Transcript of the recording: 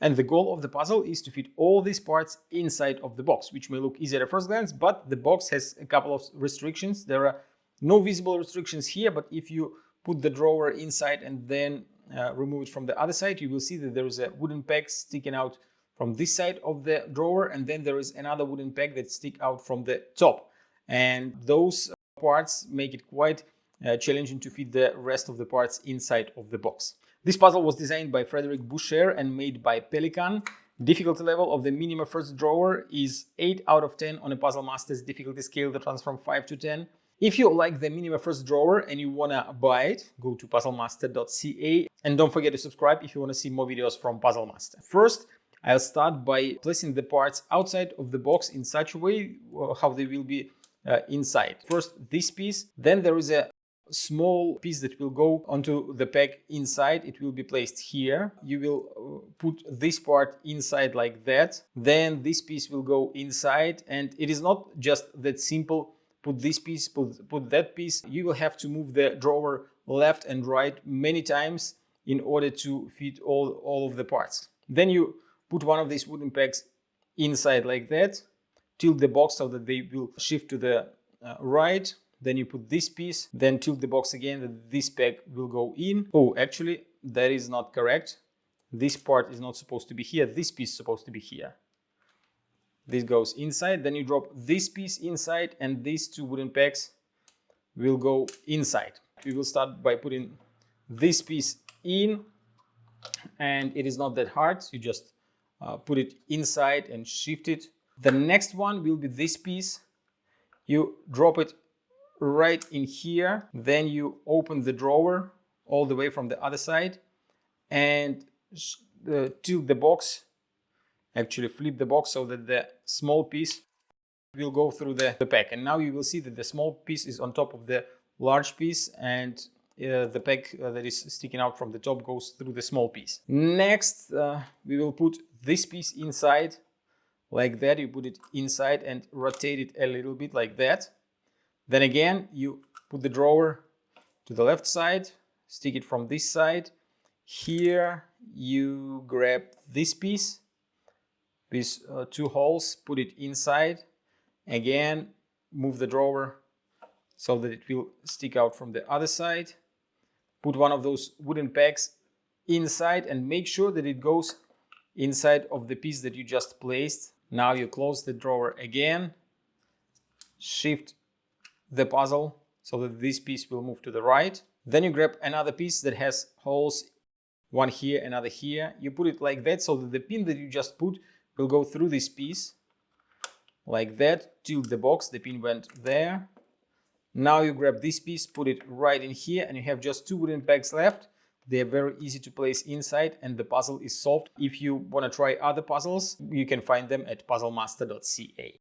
And the goal of the puzzle is to fit all these parts inside of the box, which may look easy at a first glance, but the box has a couple of restrictions. There are no visible restrictions here, but if you put the drawer inside and then remove it from the other side, you will see that there is a wooden peg sticking out from this side of the drawer, and then there is another wooden peg that stick out from the top. And those parts make it quite challenging to fit the rest of the parts inside of the box. This puzzle was designed by Frederic Boucher and made by Pelikan. Difficulty level of the Minima first drawer is 8 out of 10 on a Puzzle Masters difficulty scale that runs from 5 to 10. If you like the Minima first drawer and you wanna buy it, go to puzzlemaster.ca and don't forget to subscribe if you wanna see more videos from Puzzle Master. First, I'll start by placing the parts outside of the box in such a way how they will be inside. First, this piece, then there is a small piece that will go onto the peg inside. It will be placed here. You will put this part inside like that. Then this piece will go inside, and it is not just that simple. Put this piece, put that piece. You will have to move the drawer left and right many times in order to fit all of the parts. Then you put one of these wooden pegs inside like that. Tilt the box so that they will shift to the right. Then you put this piece, then tilt the box again, that this peg will go in. Oh, actually, that is not correct. This part is not supposed to be here. This piece is supposed to be here. This goes inside. Then you drop this piece inside, and these two wooden pegs will go inside. We will start by putting this piece in, and it is not that hard. You just put it inside and shift it. The next one will be this piece. You drop it right in here, then you open the drawer all the way from the other side and tilt the box, actually flip the box so that the small piece will go through the peg. And now you will see that the small piece is on top of the large piece, and the peg that is sticking out from the top goes through the small piece. Next, we will put this piece inside like that. You put it inside and rotate it a little bit like that. Then again, you put the drawer to the left side, stick it from this side. Here, you grab this piece with two holes, put it inside. Again, move the drawer so that it will stick out from the other side. Put one of those wooden pegs inside and make sure that it goes inside of the piece that you just placed. Now you close the drawer again, shift the puzzle so that this piece will move to the right. Then you grab another piece that has holes, one here, another here. You put it like that so that the pin that you just put will go through this piece like that. Tilt the box, the pin went there. Now you grab this piece, put it right in here, and you have just two wooden pegs left. They are very easy to place inside, and the puzzle is solved. If you want to try other puzzles, you can find them at puzzlemaster.ca.